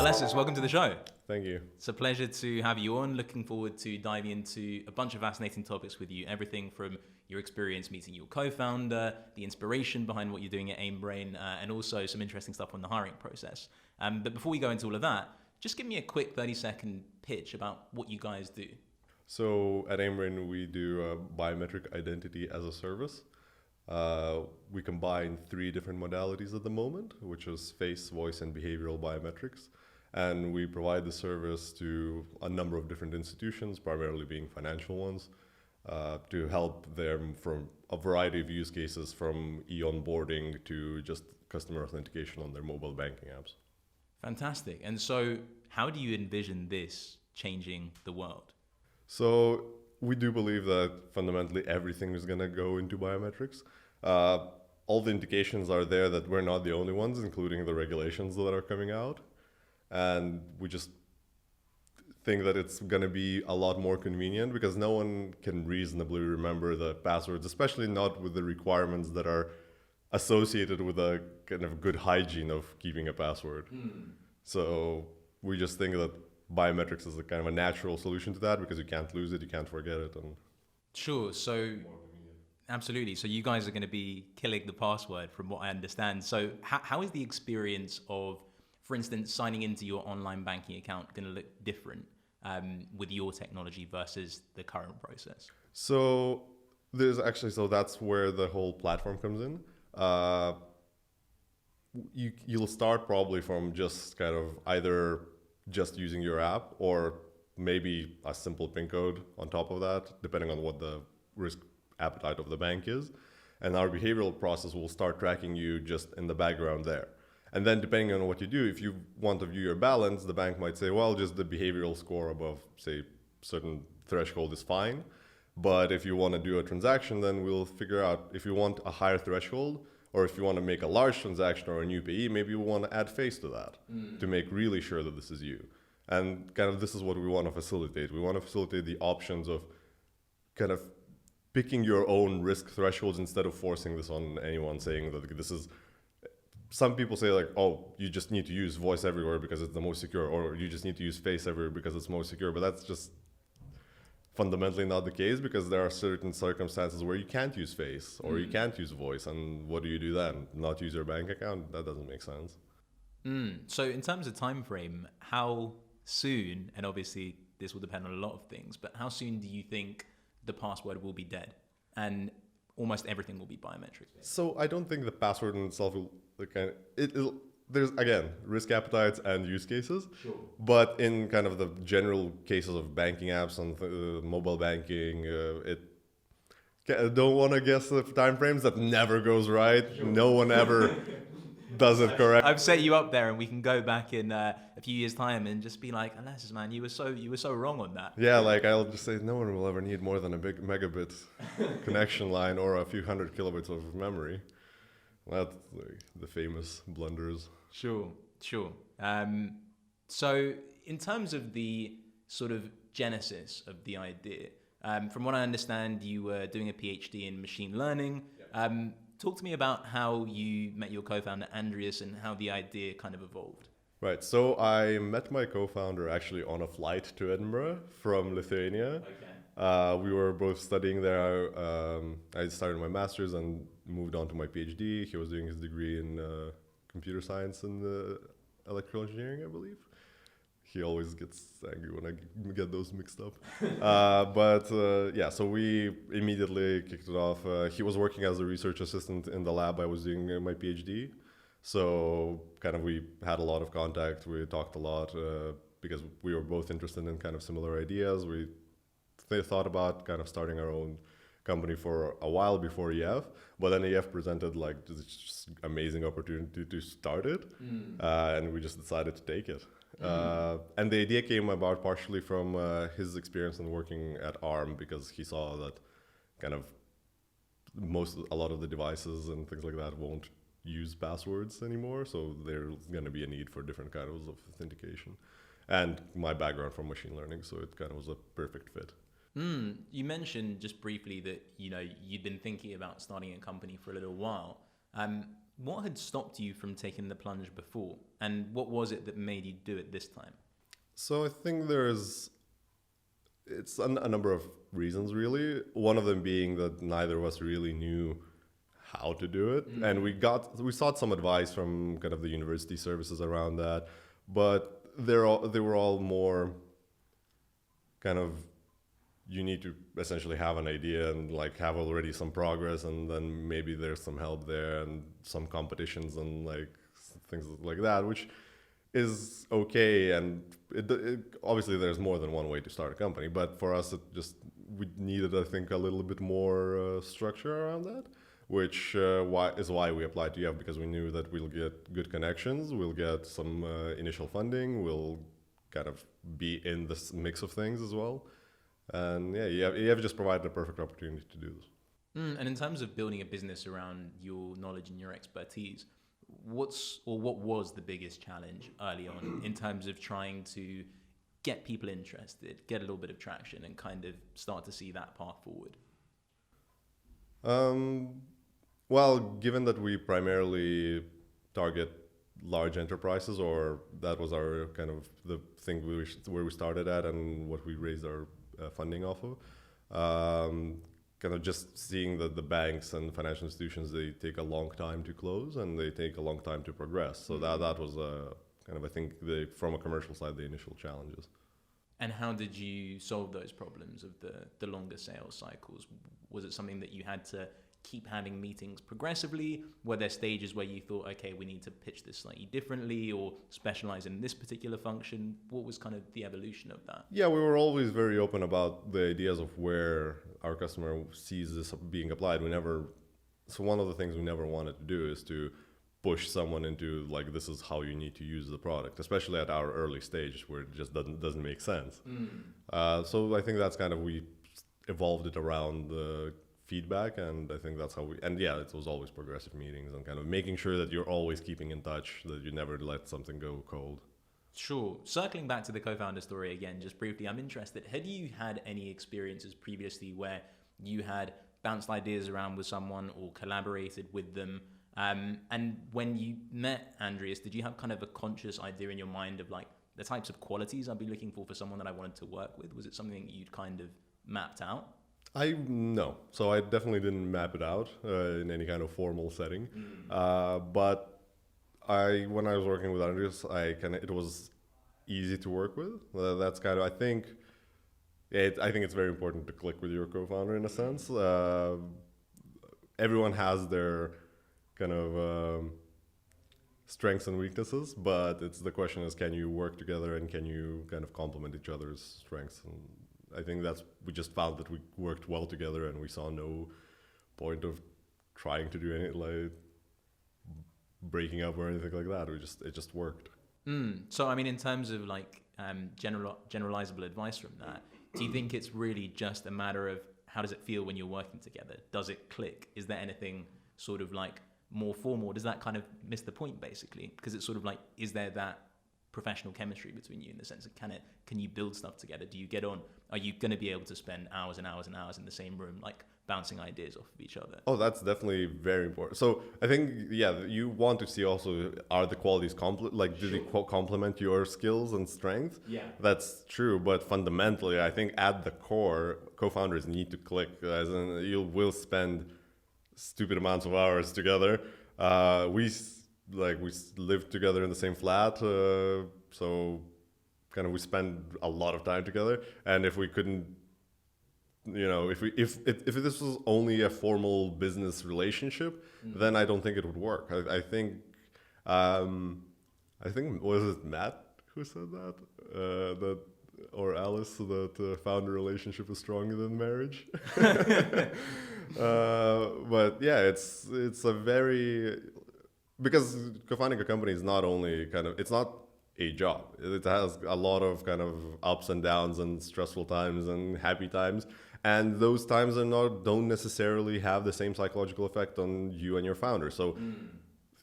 Alesis, welcome to the show. Thank you. It's a pleasure to have you on. Looking forward to diving into a bunch of fascinating topics with you. Everything from your experience meeting your co-founder, the inspiration behind what you're doing at AimBrain, and also some interesting stuff on the hiring process. But before we go into all of that, just give me a quick 30-second pitch about what you guys do. So at AimBrain, we do Biometric Identity as a service. We combine 3 different modalities at the moment, which is face, voice, and behavioral biometrics. And we provide the service to a number of different institutions, primarily being financial ones, to help them from a variety of use cases, from e-onboarding to just customer authentication on their mobile banking apps. Fantastic. And so how do you envision this changing the world? So we do believe that fundamentally everything is going to go into biometrics. All the indications are there that we're not the only ones, including the regulations that are coming out. And we just think that it's going to be a lot more convenient because no one can reasonably remember the passwords, especially not with the requirements that are associated with a kind of good hygiene of keeping a password. So we just think that biometrics is a kind of a natural solution to that because you can't lose it, you can't forget it. And sure. So absolutely. So you guys are going to be killing the password from what I understand. So how is the experience of, for instance, signing into your online banking account going to look different with your technology versus the current process? So that's where the whole platform comes in. You'll start probably from just kind of either just using your app or maybe a simple PIN code on top of that, depending on what the risk appetite of the bank is. And our behavioral process will start tracking you just in the background there. And then depending on what you do, if you want to view your balance, the bank might say, well, just the behavioral score above, say, certain threshold is fine. But if you want to do a transaction, then we'll figure out if you want a higher threshold or if you want to make a large transaction or a new payee, maybe you want to add face to that to make really sure that this is you. And kind of this is what we want to facilitate. We want to facilitate the options of kind of picking your own risk thresholds instead of forcing this on anyone, saying that this is... Some people say like, oh, you just need to use voice everywhere because it's the most secure, or you just need to use face everywhere because it's most secure. But that's just fundamentally not the case because there are certain circumstances where you can't use face or you can't use voice. And what do you do then? Not use your bank account? That doesn't make sense. So in terms of time frame, how soon, and obviously this will depend on a lot of things, but how soon do you think the password will be dead and almost everything will be biometric? So I don't think the password in itself will... There's, again, risk appetites and use cases. Sure. But in kind of the general cases of banking apps and mobile banking, I don't want to guess the time frames. That never goes right. Sure. No one ever does it correct. I've set you up there, and we can go back in a few years' time and just be like, Alesis, man, you were so wrong on that. Yeah, like I'll just say no one will ever need more than a big megabit connection line or a few hundred kilobytes of memory. That's the famous blunders. Sure. So in terms of the sort of genesis of the idea, from what I understand, you were doing a PhD in machine learning. Yep. Talk to me about how you met your co-founder, Andreas, and how the idea kind of evolved. Right. So I met my co-founder actually on a flight to Edinburgh from Lithuania. Okay. We were both studying there. I started my master's and moved on to my PhD. He was doing his degree in computer science and electrical engineering, I believe. He always gets angry when I get those mixed up. Yeah, so we immediately kicked it off. He was working as a research assistant in the lab I was doing my PhD. So kind of we had a lot of contact. We talked a lot because we were both interested in kind of similar ideas. They thought about kind of starting our own company for a while before EF, but then EF presented like this just amazing opportunity to start it, and we just decided to take it. And the idea came about partially from his experience in working at ARM, because he saw that kind of a lot of the devices and things like that won't use passwords anymore, so there's going to be a need for different kinds of authentication. And my background from machine learning, so it kind of was a perfect fit. You mentioned just briefly that you'd been thinking about starting a company for a little while. What had stopped you from taking the plunge before? And what was it that made you do it this time? So I think it's a number of reasons really. One of them being that neither of us really knew how to do it, and we sought some advice from kind of the university services around that, but they were all more kind of, you need to essentially have an idea and like have already some progress, and then maybe there's some help there and some competitions and like things like that, which is okay. And obviously there's more than one way to start a company, but for us we needed, I think, a little bit more structure around that, which is why we applied to UF, because we knew that we'll get good connections, we'll get some initial funding, we'll kind of be in this mix of things as well. And yeah, you have just provided a perfect opportunity to do this. And in terms of building a business around your knowledge and your expertise, what was the biggest challenge early on in terms of trying to get people interested, get a little bit of traction, and kind of start to see that path forward? Well, given that we primarily target large enterprises, or that was our kind of the thing where we started at and what we raised our funding off of, kind of just seeing that the banks and financial institutions, they take a long time to close and they take a long time to progress. So that was kind of, I think, from a commercial side, the initial challenges. And how did you solve those problems of the longer sales cycles? Was it something that you had to keep having meetings progressively? Were there stages where you thought, okay, we need to pitch this slightly differently or specialize in this particular function? What was kind of the evolution of that? Yeah, we were always very open about the ideas of where our customer sees this being applied. So one of the things we never wanted to do is to push someone into like, this is how you need to use the product, especially at our early stage where it just doesn't make sense. So I think that's kind of, we evolved it around the feedback, and I think that's how it was always progressive meetings and kind of making sure that you're always keeping in touch, that you never let something go cold. Sure. Circling back to the co-founder story again, just briefly, I'm interested, had you had any experiences previously where you had bounced ideas around with someone or collaborated with them? And when you met Andreas, did you have kind of a conscious idea in your mind of like the types of qualities I'd be looking for someone that I wanted to work with? Was it something that you'd kind of mapped out? No. So I definitely didn't map it out in any kind of formal setting. But when I was working with Andreas, it was easy to work with. That's kind of, I think it's very important to click with your co-founder in a sense. Everyone has their kind of strengths and weaknesses, but the question is, can you work together and can you kind of complement each other's strengths? And I think we just found that we worked well together, and we saw no point of trying to do any like breaking up or anything like that. It just worked. So I mean, in terms of like generalizable advice from that, do you think it's really just a matter of how does it feel when you're working together? Does it click? Is there anything sort of like more formal? Does that kind of miss the point basically? Because it's sort of like, is there that professional chemistry between you in the sense of can you build stuff together? Do you get on? Are you going to be able to spend hours and hours and hours in the same room, like bouncing ideas off of each other? Oh, that's definitely very important. So I think, you want to see also, are the qualities do they complement your skills and strengths? Yeah, that's true. But fundamentally, I think at the core, co-founders need to click, as in you will spend stupid amounts of hours together. We lived together in the same flat, so kind of we spend a lot of time together. And if we couldn't, if this was only a formal business relationship, then I don't think it would work. I think was it Matt who said that or Alice, that founder relationship is stronger than marriage. But yeah, it's a very, because co-founding a company is not only it's not a job. It has a lot of kind of ups and downs and stressful times and happy times. And those times don't necessarily have the same psychological effect on you and your founder. So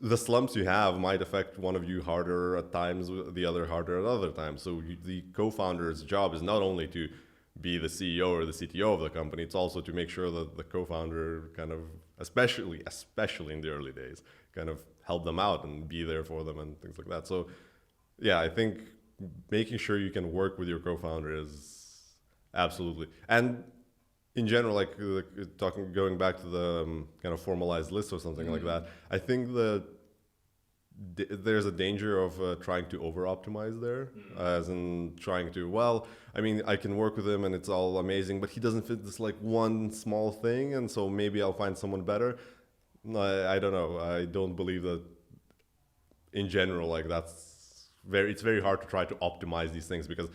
the slumps you have might affect one of you harder at times, the other harder at other times. So the co-founder's job is not only to be the CEO or the CTO of the company, it's also to make sure that the co-founder kind of especially in the early days, kind of help them out and be there for them and things like that. So yeah, I think making sure you can work with your co-founder is absolutely, and in general, going back to the kind of formalized list or something like that, I think there's a danger of trying to over-optimize there, as in trying to, well, I mean, I can work with him and it's all amazing, but he doesn't fit this like one small thing, and so maybe I'll find someone better. I don't know. I don't believe that in general, like it's very hard to try to optimize these things, because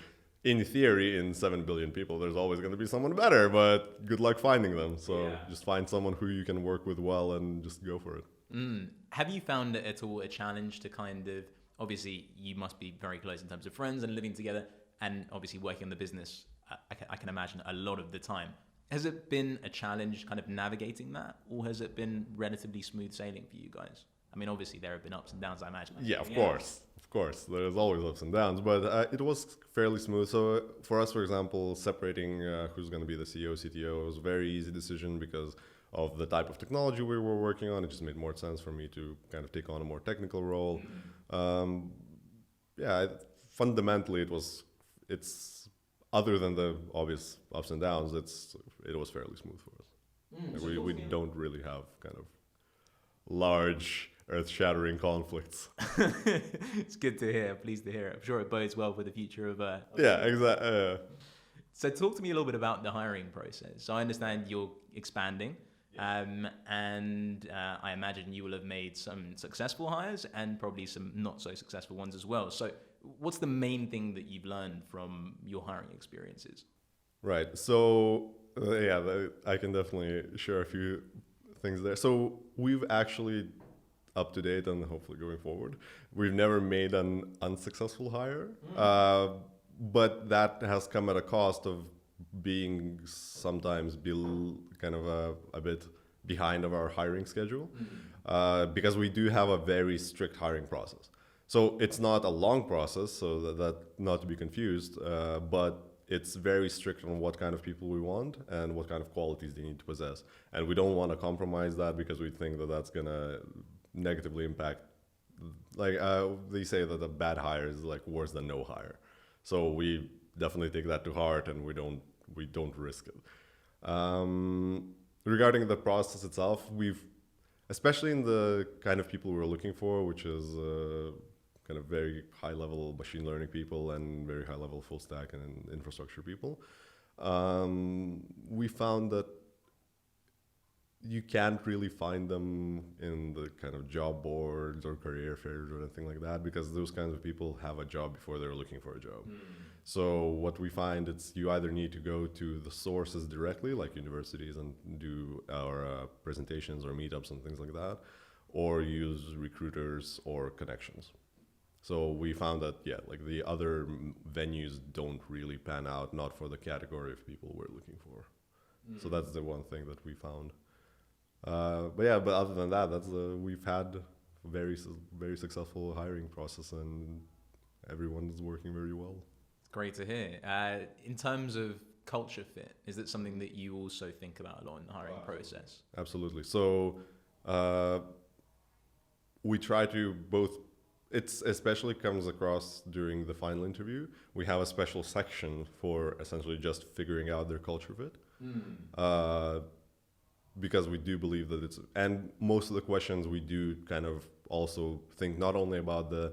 in theory, in 7 billion people, there's always going to be someone better, but good luck finding them. So just find someone who you can work with well and just go for it. Have you found it at all a challenge to kind of, obviously you must be very close in terms of friends and living together, and obviously working on the business, I can imagine a lot of the time. Has it been a challenge kind of navigating that, or has it been relatively smooth sailing for you guys? I mean, obviously there have been ups and downs, I imagine. Yeah, of course. Of course, there's always ups and downs, but it was fairly smooth. So for us, for example, separating who's going to be the CEO, CTO was a very easy decision because of the type of technology we were working on. It just made more sense for me to kind of take on a more technical role. Fundamentally, it's other than the obvious ups and downs, it was fairly smooth for us. We don't really have kind of large earth-shattering conflicts. It's good to hear. Pleased to hear it. I'm sure it bodes well for the future of yeah, exactly. So talk to me a little bit about the hiring process. So I understand you're expanding, and I imagine you will have made some successful hires and probably some not so successful ones as well. So what's the main thing that you've learned from your hiring experiences? Right. So I can definitely share a few things there. So we've actually, up to date and hopefully going forward, we've never made an unsuccessful hire, but that has come at a cost of being sometimes kind of a bit behind of our hiring schedule, because we do have a very strict hiring process. So it's not a long process, so that not to be confused, but it's very strict on what kind of people we want and what kind of qualities they need to possess. And we don't want to compromise that, because we think that that's going to negatively impact, like they say that a bad hire is like worse than no hire. So we definitely take that to heart, and we don't risk it. Regarding the process itself, especially in the kind of people we're looking for, which is kind of very high level machine learning people and very high level full stack and infrastructure people, we found that you can't really find them in the kind of job boards or career fairs or anything like that, because those kinds of people have a job before they're looking for a job. So what we find, it's you either need to go to the sources directly, like universities, and do our presentations or meetups and things like that, or use recruiters or connections. So we found that, like the other venues don't really pan out, not for the category of people we're looking for. So that's the one thing that we found. But other than that, we've had very successful hiring process, and everyone's working very well. It's great to hear. In terms of culture fit, is it something that you also think about a lot in the hiring process? Absolutely. So we try to both. It especially comes across during the final interview. We have a special section for essentially just figuring out their culture fit. Because we do believe that and most of the questions we do kind of also think not only about the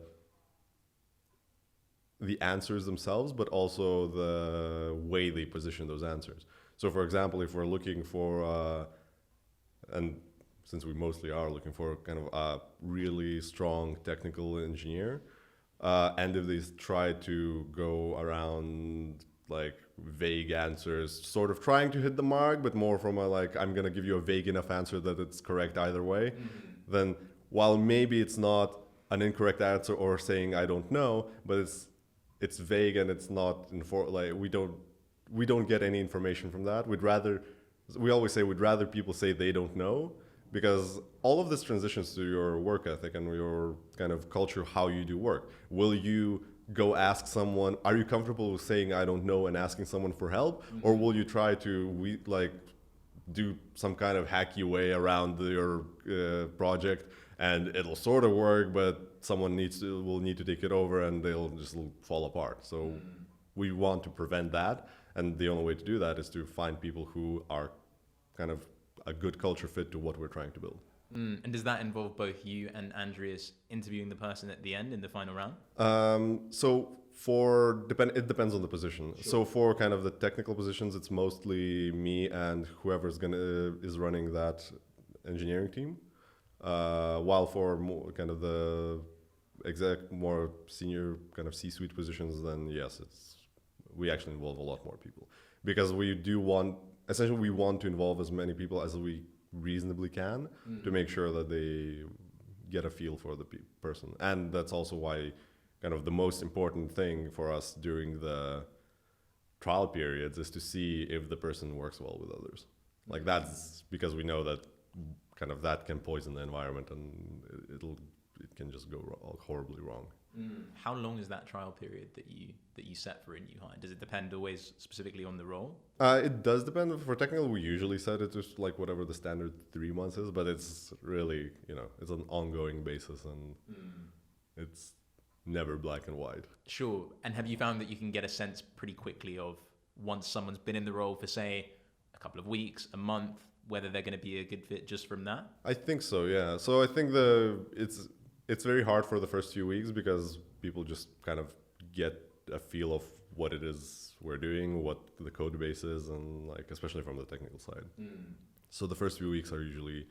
answers themselves, but also the way they position those answers. So for example, if we're looking for, and since we mostly are looking for kind of a really strong technical engineer, and if they try to go around like vague answers, sort of trying to hit the mark, but more from I'm going to give you a vague enough answer that it's correct either way, then while maybe it's not an incorrect answer or saying I don't know, but it's vague and it's not we don't get any information from that. We always say we'd rather people say they don't know, because all of this transitions to your work ethic and your kind of culture, how you do work. Will you go ask someone, are you comfortable with saying I don't know and asking someone for help? Or will you try to do some kind of hacky way around your project, and it'll sort of work, but someone will need to take it over, and they'll just fall apart. So we want to prevent that, and the only way to do that is to find people who are kind of a good culture fit to what we're trying to build. And does that involve both you and Andreas interviewing the person at the end in the final round? It depends on the position. Sure. So for kind of the technical positions, it's mostly me and whoever's is running that engineering team. While for more kind of the more senior kind of C-suite positions, then yes, we actually involve a lot more people, because we want to involve as many people as we reasonably can to make sure that they get a feel for the person. And that's also why kind of the most important thing for us during the trial periods is to see if the person works well with others. Like, that's because we know that kind of that can poison the environment, and it can just go horribly wrong. How long is that trial period that you set for a new hire? Does it depend always specifically on the role? It does depend. For technical, we usually set it just like whatever the standard 3 months is, but it's really, it's an ongoing basis, and it's never black and white. Sure. And have you found that you can get a sense pretty quickly of, once someone's been in the role for, say, a couple of weeks, a month, whether they're going to be a good fit just from that? I think so, yeah. So I think it's very hard for the first few weeks, because people just kind of get a feel of what it is we're doing, what the code base is, and like, especially from the technical side. So the first few weeks are usually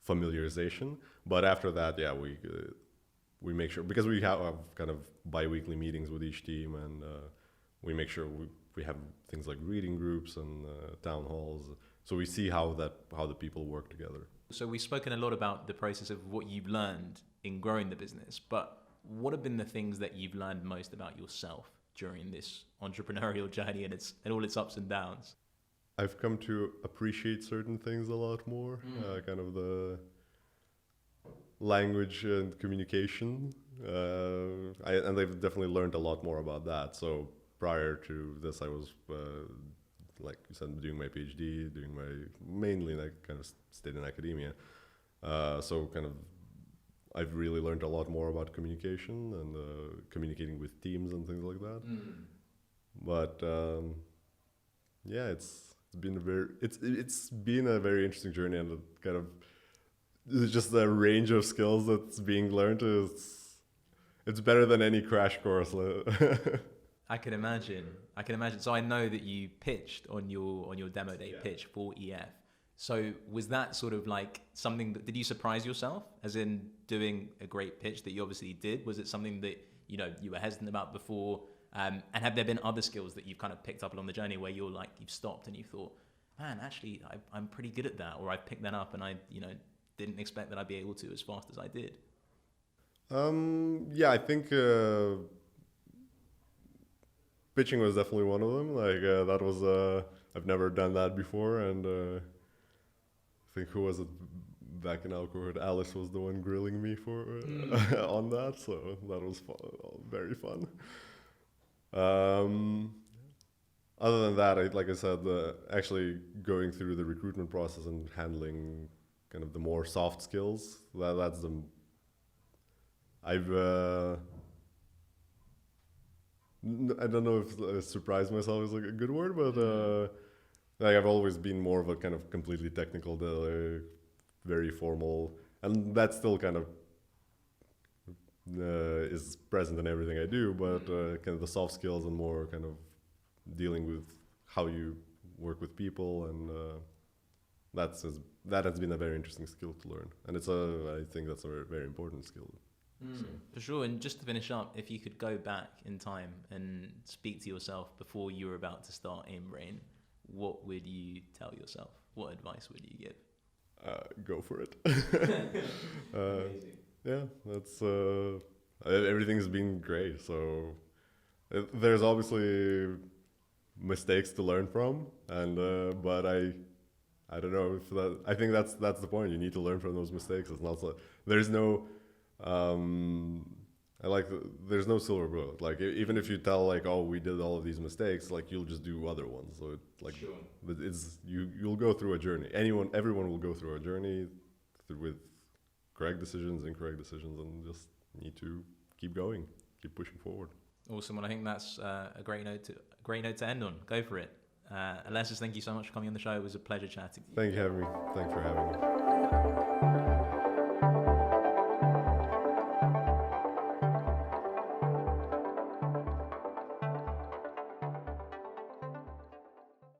familiarization, but after that, yeah, we make sure, because we have kind of bi-weekly meetings with each team, and we make sure we have things like reading groups and town halls, so we see how the people work together. So we've spoken a lot about the process of what you've learned in growing the business, but what have been the things that you've learned most about yourself during this entrepreneurial journey and all its ups and downs? I've come to appreciate certain things a lot more, kind of the language and communication. And I've definitely learned a lot more about that. So prior to this, I was, like you said, doing my PhD, mainly like kind of stayed in academia. So kind of, I've really learned a lot more about communication and communicating with teams and things like that. But yeah, it's been a very interesting journey, and kind of just the range of skills that's being learned it's better than any crash course. I can imagine. So I know that you pitched on your demo day pitch for EF. So was that sort of like something that, did you surprise yourself, as in doing a great pitch that you obviously did? Was it something that, you were hesitant about before? And have there been other skills that you've kind of picked up along the journey where you've stopped and you thought, man, actually I'm pretty good at that, or I've picked that up and I, didn't expect that I'd be able to as fast as I did? Yeah, I think pitching was definitely one of them. Like that was I've never done that before, and I think, who was it back in our cohort? Alice was the one grilling me for on that, so that was fun, very fun. Other than that, like I said, actually going through the recruitment process and handling kind of the more soft skills, that's the I don't know if surprise myself is like a good word, but like I've always been more of a kind of completely technical, very formal, and that still kind of is present in everything I do, but kind of the soft skills and more kind of dealing with how you work with people, and that has been a very interesting skill to learn, and I think that's a very important skill. So. For sure. And just to finish up, if you could go back in time and speak to yourself before you were about to start AimBrain, what would you tell yourself? What advice would you give? Go for it. Yeah, that's everything's been great. So there's obviously mistakes to learn from, and but I don't know if that. I think that's the point. You need to learn from those mistakes. It's not so, there's no There's no silver bullet. Like even if you tell like, oh, we did all of these mistakes, like you'll just do other ones. So Sure. it's you'll go through a journey. Everyone will go through a journey with correct decisions, incorrect decisions, and just need to keep going, keep pushing forward. Awesome. Well, I think that's a great note to end on. Go for it. Alesis, thank you so much for coming on the show. It was a pleasure chatting to you. Thanks for having me.